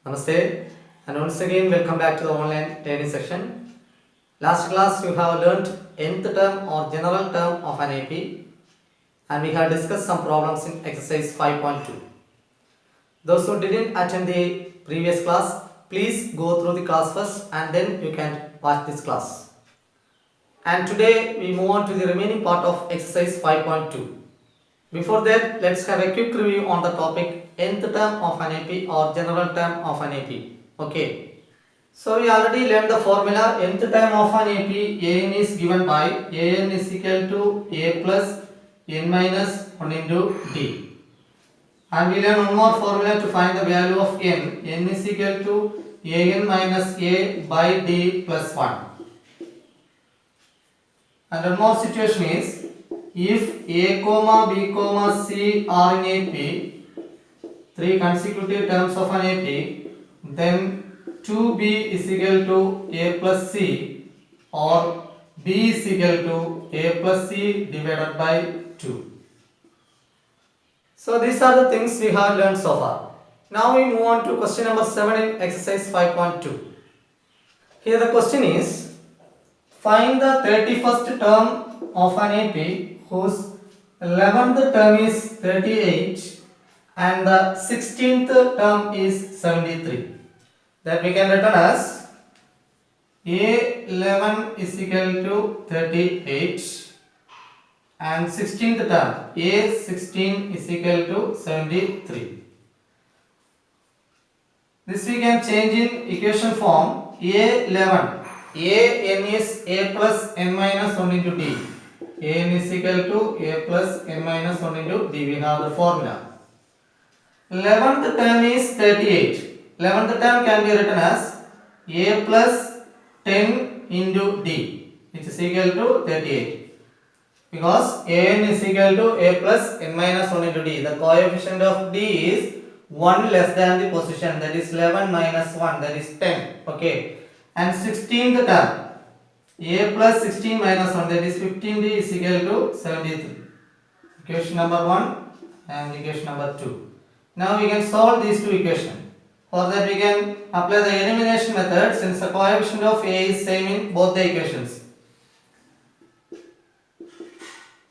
Namaste, and once again welcome back to the online learning section. Last class you have learnt nth term or general term of an AP, and we have discussed some problems in exercise 5.2. Those who didn't attend the previous class, please go through the class first and then you can watch this class. And today we move on to the remaining part of exercise 5.2. Before that, let's have a quick review on the topic nth term of an AP or general term of an AP. Okay. So we already learned the formula. Nth term of an AP, an is given by an is equal to a plus n minus 1 into d. And we learn one more formula to find the value of n. N is equal to an minus a by d plus 1. And one more situation is, if a comma b comma c are in AP, three consecutive terms of an AP, then 2b is equal to a plus c, or b is equal to a plus c divided by 2. So these are the things we have learned so far. Now we move on to question number 7 in exercise 5.2. Here the question is, find the 31st term of an AP whose 11th term is 38 and the 16th term is 73. That we can written as A11 is equal to 38 and 16th term A16 is equal to 73. This we can change in equation form. A11, an is a plus n minus 1 into d. An is equal to a plus n minus 1 into d. We have the formula. 11th term is 38. 11th term can be written as a plus 10 into d, which is equal to 38. Because an is equal to a plus n minus 1 into d. The coefficient of d is 1 less than the position, that is 11 minus 1, that is 10. Okay. And 16th term, a plus 16 minus 1, that is 15d is equal to 73. Equation number 1 and equation number 2. Now we can solve these two equations. For that we can apply the elimination method, since the coefficient of a is same in both the equations.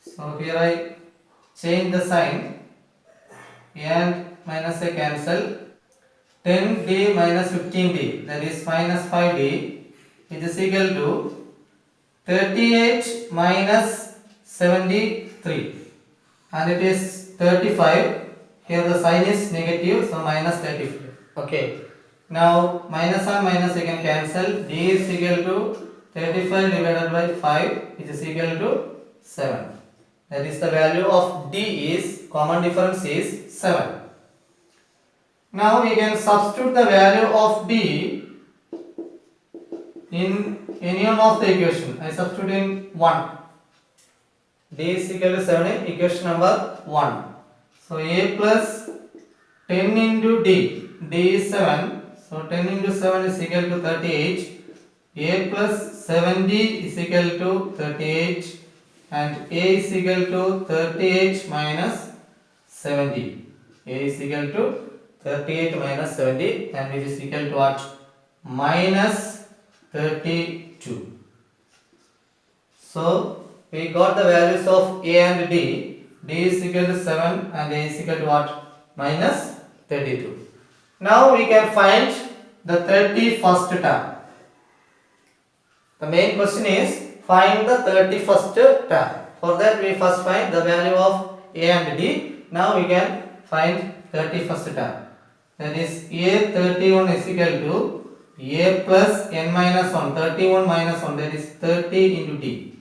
So here I change the sign and minus a cancel. 10d minus 15d, that is minus 5d, which is equal to 38 minus 73, and it is 35. Here the sign is negative, so minus 35. Okay. Now minus and minus you can cancel. D is equal to 35 divided by 5, which is equal to 7. That is the value of D is, common difference is 7. Now we can substitute the value of D in any one of the equation. I substitute in 1. D is equal to 7 in equation number 1. So a plus 10 into d. D is 7. So 10 into 7 is equal to 38. A plus 7d is equal to 38. And a is equal to 38 minus 70. A is equal to 38 minus 70, and which is equal to what? Minus 32. So we got the values of a and d. D is equal to 7 and a is equal to what? Minus 32. Now we can find the 31st term. The main question is find the 31st term. For that we first find the value of a and d. Now we can find 31st term. That is a31 is equal to a plus n minus 1. 31 minus 1, that is 30 into d.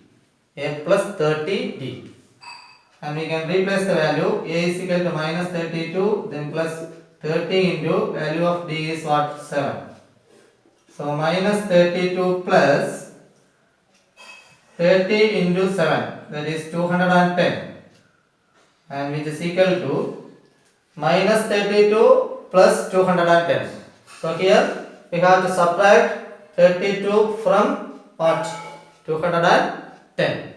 A plus 30d. And we can replace the value. A is equal to minus 32, then plus 30 into value of d is what? 7. So minus 32 plus 30 into 7, that is 210, and which is equal to minus 32 plus 210. So here we have to subtract 32 from what? 210.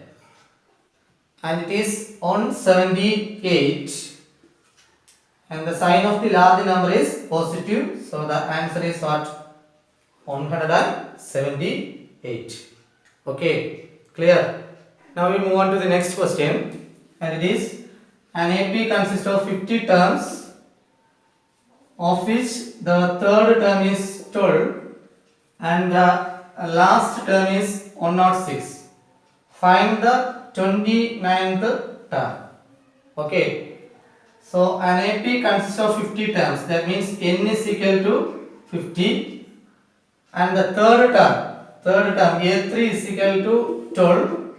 And it is 178, and the sign of the large number is positive, so the answer is what? 178. Okay, clear. Now we move on to the next question, and it is an AP consists of 50 terms, of which the third term is 12 and the last term is 106. Find the 29th term. Okay, so an AP consists of 50 terms, that means n is equal to 50, and the third term A3 is equal to 12,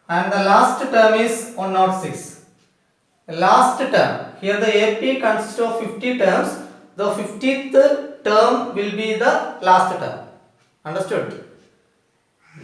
and the last term is 106. Last term, here the AP consists of 50 terms, the 50th term will be the last term. Understood?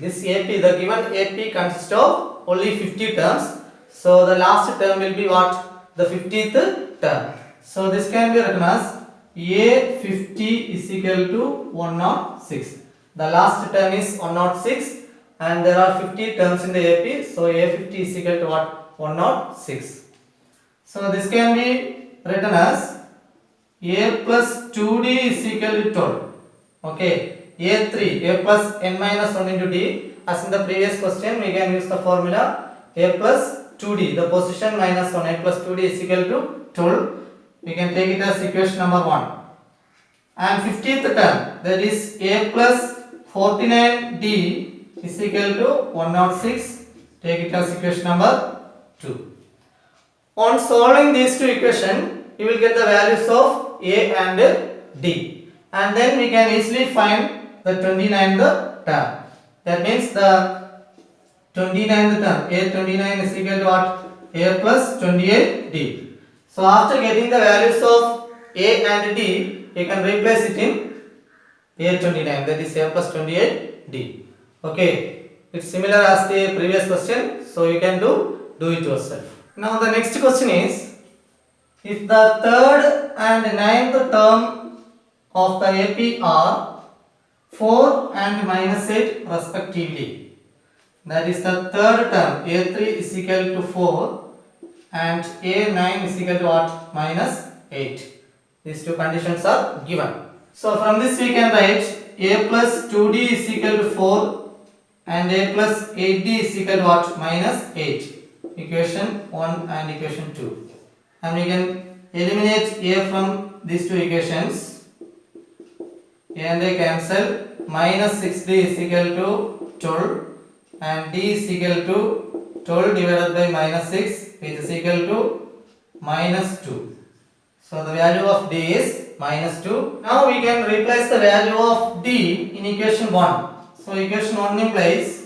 This AP, the given AP consists of only 50 terms, so the last term will be what? The 50th term. So this can be written as A50 is equal to 106. The last term is 106 and there are 50 terms in the AP, so A50 is equal to what? 106. So this can be written as A plus 2D is equal to 12. Okay, A3, A plus n minus 1 into D. As in the previous question, we can use the formula A plus 2D, the position minus 1, A plus 2D is equal to 12. We can take it as equation number 1. And 50th term, that is A plus 49D is equal to 106. Take it as equation number 2. On solving these two equations, you will get the values of A and D, and then we can easily find the 29th term. That means the 29th term, A29 is equal to what? A plus 28D. So after getting the values of A and D, you can replace it in A29, that is A plus 28D. Okay, it's similar as the previous question, so you can do it yourself. Now the next question is, if the third and ninth term of the AP are 4 and minus 8 respectively, that is the third term A3 is equal to 4 and A9 is equal to what? Minus 8. These two conditions are given. So from this we can write A plus 2D is equal to 4 and A plus 8D is equal to what? Minus 8. Equation 1 and equation 2, and we can eliminate A from these two equations. A and A cancel. Minus 6D is equal to 12 and D is equal to 12 divided by minus 6, which is equal to minus 2. So the value of D is minus 2. Now we can replace the value of D in equation 1. So equation 1 implies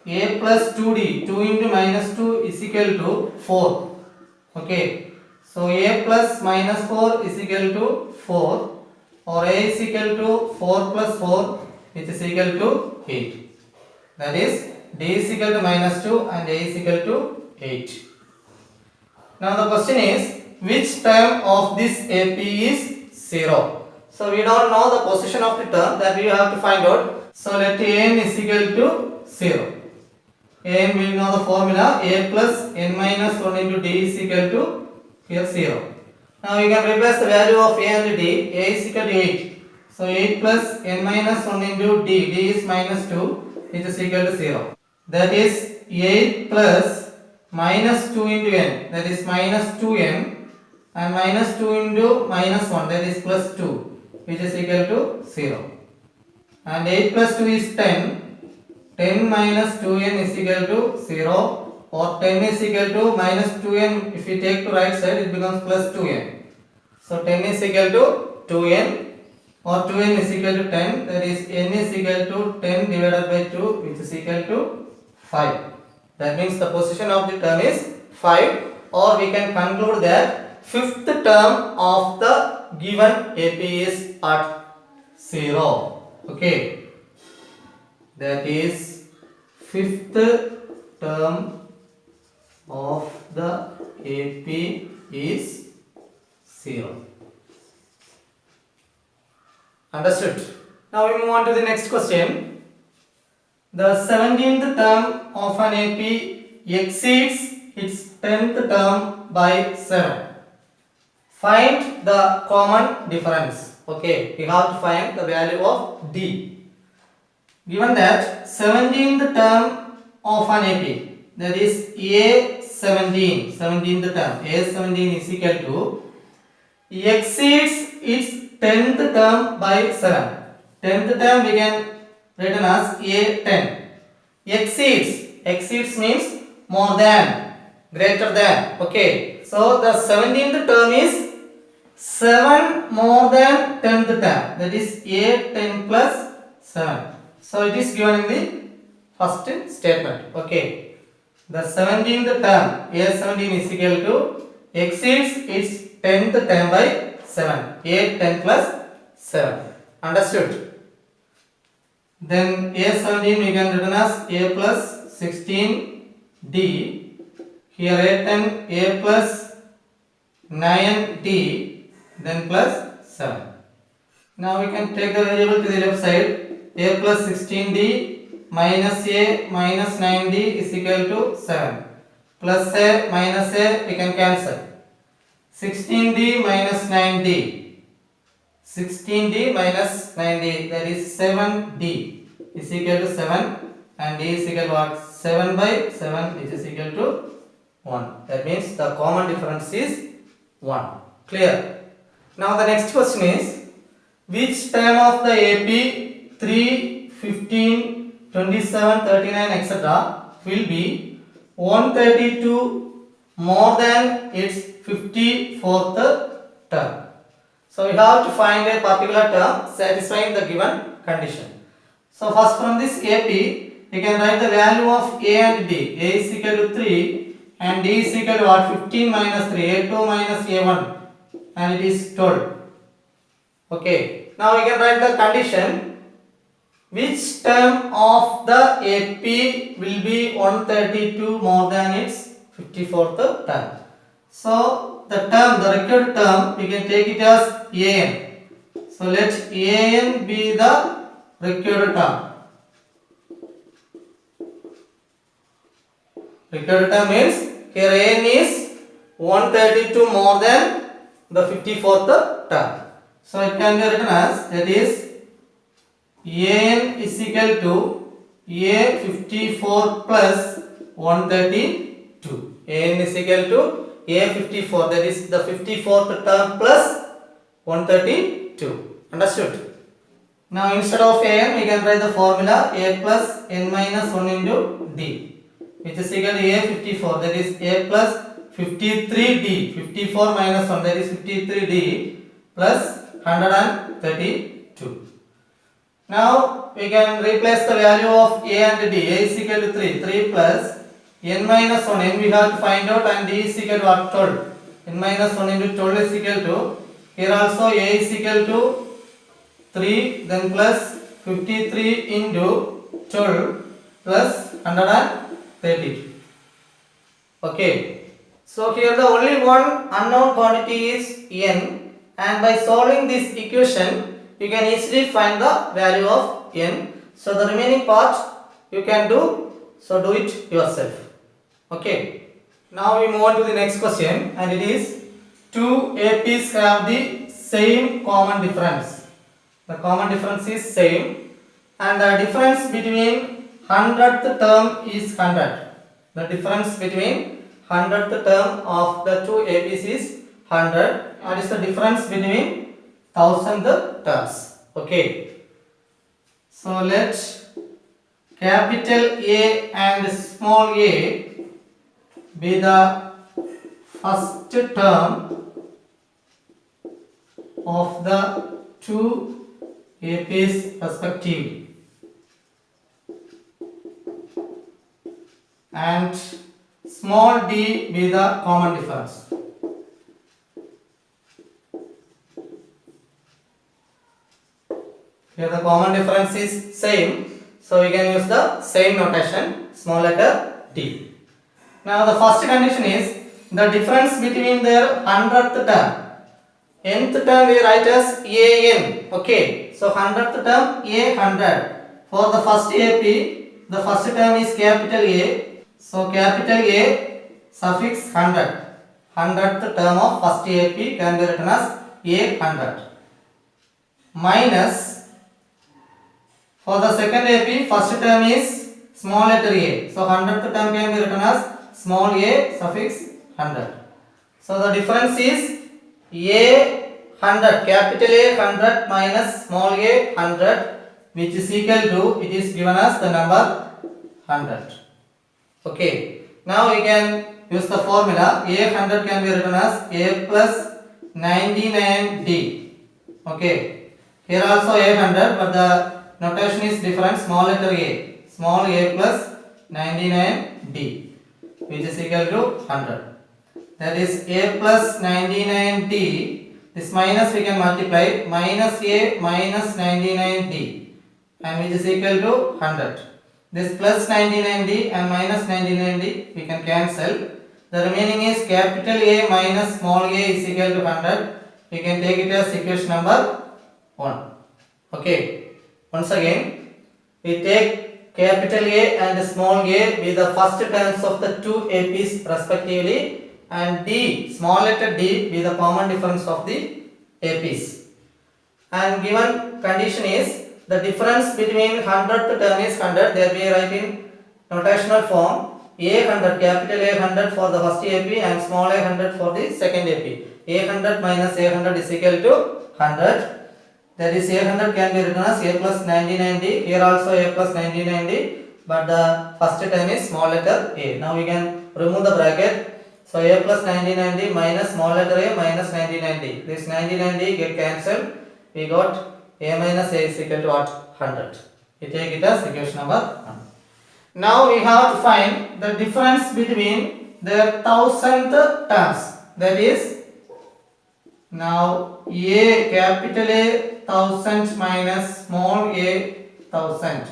A plus 2D, 2 into minus 2 is equal to 4. Okay, so A plus minus 4 is equal to 4, or A is equal to 4 plus 4, which is equal to 8. That is D is equal to minus 2 and A is equal to 8. Now the question is, which term of this AP is 0? So we don't know the position of the term, that we have to find out. So let n is equal to 0. And we know the formula A plus n minus 1 into D is equal to here 0. Now we can replace the value of A and D. A is equal to 8. So 8 plus n minus 1 into D. D is minus 2, which is equal to 0. That is 8 plus minus 2 into n, that is minus 2n, and minus 2 into minus 1, that is plus 2, which is equal to 0. And 8 plus 2 is 10. 10 minus 2n is equal to 0, or 10 is equal to minus 2n. If we take to right side, it becomes plus 2n. So 10 is equal to 2n, or 2n is equal to 10, that is n is equal to 10 divided by 2, which is equal to 5. That means the position of the term is 5, or we can conclude that fifth term of the given AP is at 0. Okay. That is fifth term of the AP is 0. Understood? Now we move on to the next question. The 17th term of an AP exceeds its 10th term by 7. find the common difference. Okay, we have to find the value of D. Given that 17th term of an AP, that is A17, 17th term, A17 is equal to exceeds its 10th term by 7. 10th term we can written as A10. Exceeds means more than, greater than. Okay, so the 17th term is 7 more than 10th term, that is A10 plus 7. So it is given in the first statement. Okay, the 17th term A17 is equal to exceeds its 10th term by 7. A10 plus 7. Understood? Then A17 we can written as A plus 16D. Here A10 A plus 9D, then plus 7. Now we can take the variable to the left side. A plus 16D minus A minus 9D is equal to 7. Plus A minus A we can cancel. 16D minus 9D. 16D minus 9D, that is 7D is equal to 7, and D is equal to what? 7 by 7, which is equal to 1. That means the common difference is 1. Clear? Now the next question is, which term of the AP 3, 15, 27, 39 etc. will be 132 more than its 54th term? So we have to find a particular term satisfying the given condition. So first from this AP, we can write the value of A and D. A is equal to 3 and D is equal to what? 15 minus 3. A2 minus A1, and it is 12. Okay. Now we can write the condition. Which term of the AP will be 132 more than its 54th term? So the term, the required term, we can take it as AN. So let AN be the required term. Required term means here AN is 132 more than the 54th term. So it can be written as, that is AN is equal to A54 plus 132. AN is equal to A54, that is the 54th term plus 132. Understood? Now instead of AN we can write the formula A plus N minus 1 into D, which is equal to A54, that is A plus 53D. 54 minus 1, that is 53D plus 132. Now we can replace the value of A and D. A is equal to 3. 3 plus N minus 1. N we have to find out, and D is equal to what? 12. N minus 1 into 12 is equal to, here also A is equal to 3, then plus 53 into 12 plus 132. Okay. So here the only one unknown quantity is N, and by solving this equation you can easily find the value of N. So the remaining part you can do, so do it yourself. Okay. Now we move on to the next question, and it is, two APs have the same common difference. The common difference is same, and the difference between 100th term is 100. The difference between 100th term of the two APs is 100. What is the difference between 1000th terms? Okay. So let capital A and small a be the first term of the two APs respectively, and small d be the common difference. Here the common difference is same, so we can use the same notation, small letter d. Now the first condition is the difference between their 100th term. Nth term we write as AN. Okay, so 100th term A100. For the first AP, the first term is capital A. So capital A suffix 100. 100th term of first AP can be written as A100 minus for the second AP first term is small letter a. So 100th term can be written as small a suffix 100. So the difference is A100 capital A 100 minus small a 100 which is equal to it is given as the number 100. Okay. Now we can use the formula A100 can be written as A plus 99D. Okay. Here also A100 but the notation is different, small letter a. Small a plus 99D which is equal to 100. That is a plus 99D. This minus we can multiply minus a minus 99D and which is equal to 100. This plus 99D and minus 99D we can cancel. The remaining is capital A minus small a is equal to 100. We can take it as equation number 1. Okay. Once again, we take capital A and small a be the first terms of the two APs respectively and D, small letter d be the common difference of the APs. And given condition is the difference between 100th term is 100, there we write in notational form A100 capital A100 for the first AP and small a100 for the second AP. A100 minus A100 is equal to 100. That is A100 can be written as A plus 99D. Here also A plus 99D but the first term is small letter a. Now we can remove the bracket. So A plus 99D minus small letter a minus 99D. This 99D get cancelled. We got a minus a is equal to what? 100. We take it as equation number 1. Now we have to find the difference between their thousandth terms. That is now a capital A 1000 minus small a 1000.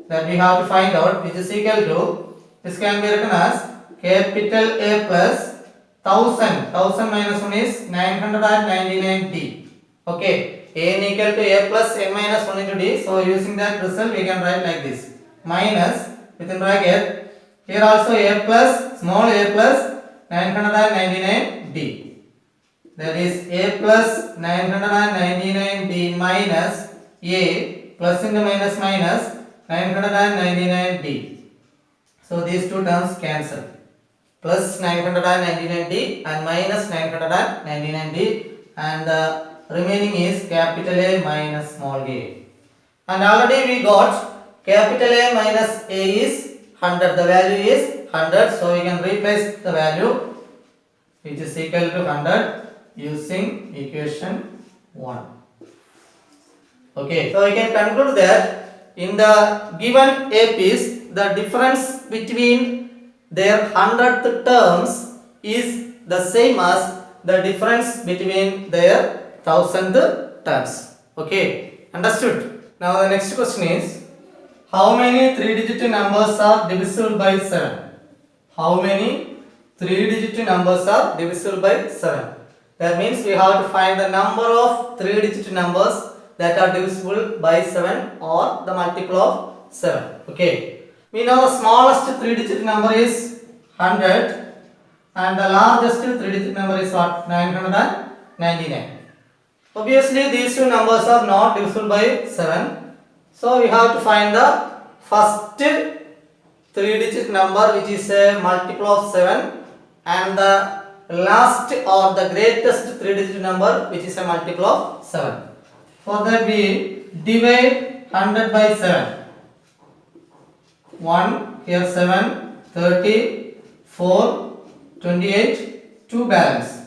That we have to find out which is equal to, this can be written as capital A plus 1000. 1000 minus 1 is 999D. Okay. A equal to A plus n minus 1 into D. So using that result we can write like this. Minus within bracket. Here also A plus small a plus 999D. That is A plus 999D minus A plus into minus minus 999D. So these two terms cancel. Plus 999D and minus 999D and the remaining is capital A minus small a. And already we got capital A minus a is 100. The value is 100. So we can replace the value which is equal to 100 using equation 1. Okay. So we can conclude that in the given APs the difference between their 100th terms is the same as the difference between their 1000th terms. Okay, understood. Now the next question is, how many 3-digit numbers are divisible by 7? How many 3-digit numbers are divisible by 7? That means we have to find the number of 3-digit numbers that are divisible by 7 or the multiple of 7. Okay, we know the smallest 3-digit number is 100 and the largest 3-digit number is what? 999. Obviously these two numbers are not divisible by 7. So we have to find the first 3-digit number which is a multiple of 7 and the last or the greatest 3-digit number which is a multiple of 7. For that we divide 100 by 7. 1 here 7, 30, 4, 28, 2 balance.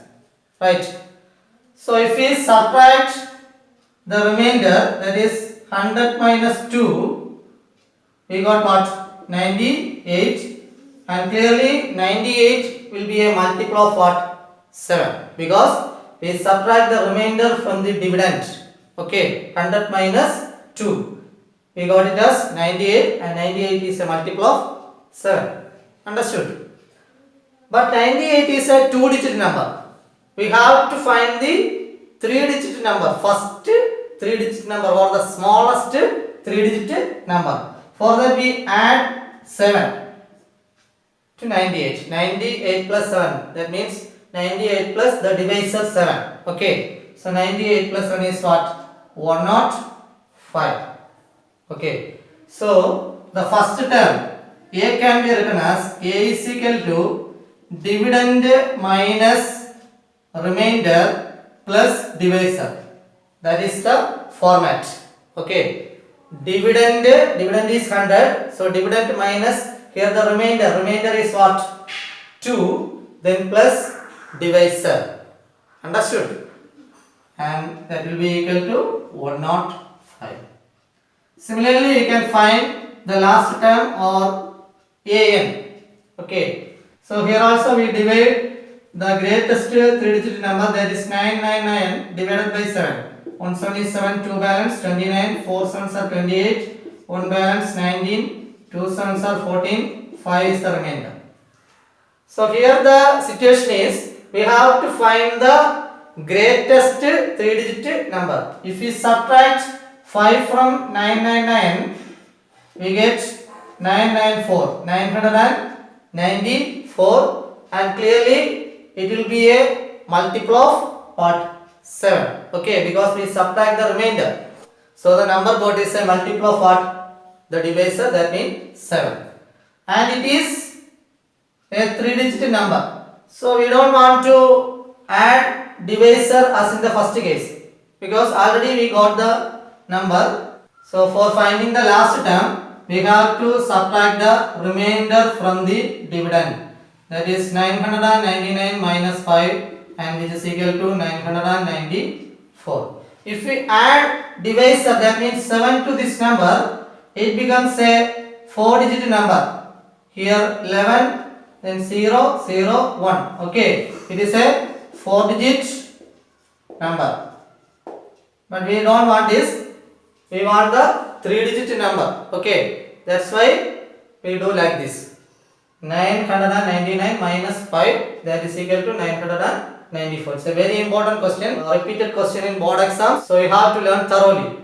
Right. So if we subtract the remainder, that is 100 minus 2, we got what? 98 and clearly 98 will be a multiple of what? 7 because we subtract the remainder from the dividend. Okay, 100 minus 2. We got it as 98 and 98 is a multiple of 7. Understood? But 98 is a 2-digit number. We have to find the 3-digit number, first 3-digit number or the smallest 3-digit number. For that we add 7 to 98. 98 plus 7, that means 98 plus the divisor 7. Okay, so 98 plus 1 is what? 105. Okay, so the first term a can be written as a is equal to dividend minus remainder plus divisor. That is the format. Okay, dividend is 100, so dividend minus here the remainder is what? 2, then plus divisor. Understood? And that will be equal to 105. Similarly, you can find the last term or an. Okay, so here also we divide the greatest 3-digit number, that is 999 divided by 7. 1 7 is 7, 2 balance 29, 4 7s are 28, 1 balance 19, 2 7s are 14, 5 is the remainder. So here the situation is we have to find the greatest 3-digit number. If we subtract 5 from 999, we get 994, 994, and clearly it will be a multiple of what? 7. Okay, because we subtract the remainder. So the number got is a multiple of what? The divisor, that means 7. And it is a 3-digit number. So we don't want to add divisor as in the first case, because already we got the number. So for finding the last term, we have to subtract the remainder from the dividend. That is 999 minus 5, and which is equal to 994. If we add divisor, that means 7 to this number, it becomes a 4-digit number. Here 11, then 0, 0, 1. Okay, it is a 4-digit number. But we don't want this. We want the 3-digit number. Okay, that's why we do like this. 999 minus 5, that is equal to 994. It's a very important question, a repeated question in board exams, so you have to learn thoroughly.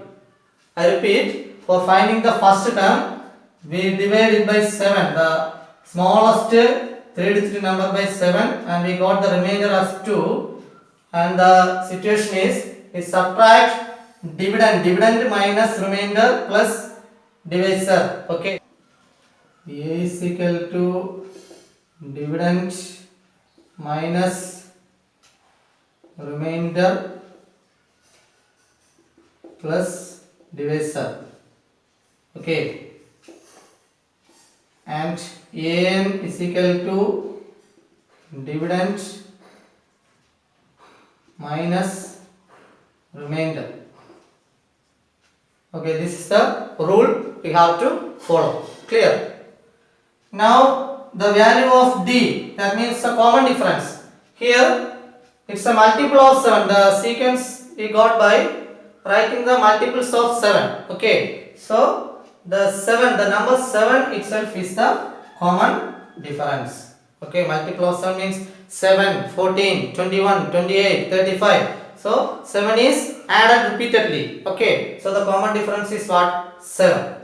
I repeat, for finding the first term, we divide it by 7, the smallest 3-digit number by 7, and we got the remainder as 2. And the situation is we subtract dividend minus remainder plus divisor. Okay, a is equal to dividend minus remainder plus divisor. Okay, and an is equal to dividend minus remainder. Okay, this is the rule we have to follow. Clear? Now the value of d, that means the common difference. Here it's a multiple of 7. The sequence we got by writing the multiples of 7. Okay, so the 7, the number 7 itself is the common difference. Okay, multiple of 7 means 7, 14, 21, 28, 35. So 7 is added repeatedly. Okay, so the common difference is what? 7.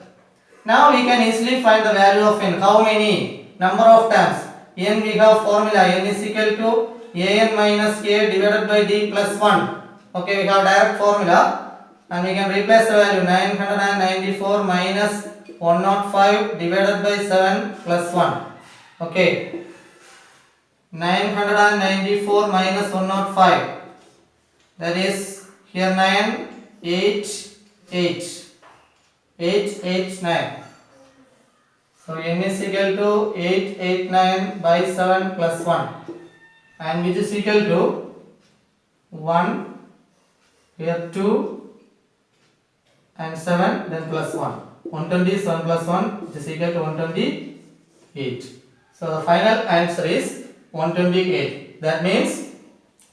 Now we can easily find the value of n. How many? Number of terms. N we have formula. N is equal to an minus a divided by d plus 1. Okay, we have direct formula, and we can replace the value 994 minus 105 divided by 7 plus 1. Okay, 994 minus 105, that is here 9, 8, 8, 8, 8, 9. So n is equal to 8, 8, 9 by 7 plus 1, and which is equal to 1, here 2 and 7, then plus 1. 120 is 1 plus 1, which is equal to 128. So the final answer is 128. That means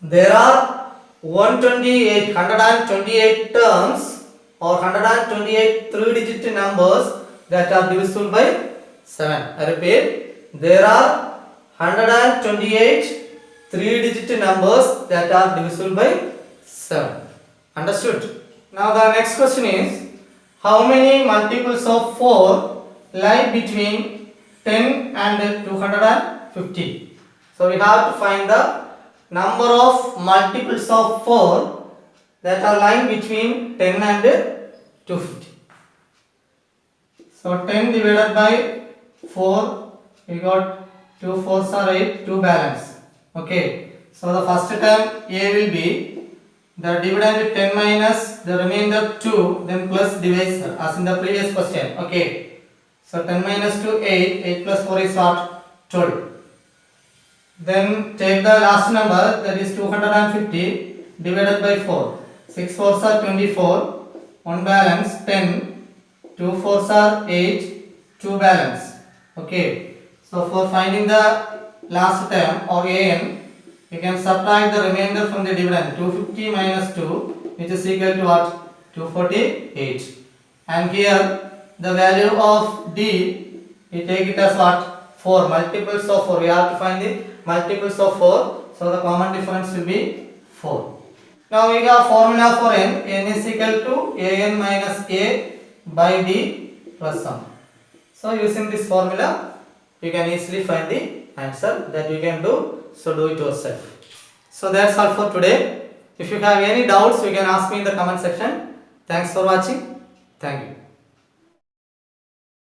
there are 128 terms or 128 3-digit numbers that are divisible by 7. I repeat, there are 128 3-digit numbers that are divisible by 7. Understood? Now the next question is, how many multiples of 4 lie between 10 and 250? So we have to find the number of multiples of 4 that are lying between 10 and 250. So 10 divided by 4, we got 2 4s are 8, 2 balance. Okay. So the first term A will be the dividend 10 minus the remainder 2, then plus divisor as in the previous question. Okay. So 10 minus 2, 8, 8 plus 4 is what? 12. Then take the last number, that is 250 divided by 4. 6 4s are 24, 1 balance 10, 2 4s are 8, 2 balance. Okay. So for finding the last term or an, you can subtract the remainder from the dividend. 250 minus 2, which is equal to what? 248. And here the value of D, we take it as what? 4. Multiples of 4. We have to find the multiples of 4. So the common difference will be 4. Now we have formula for n. N is equal to an minus a by d plus 1. So using this formula, you can easily find the answer that you can do. So do it yourself. So that's all for today. If you have any doubts, you can ask me in the comment section. Thanks for watching. Thank you.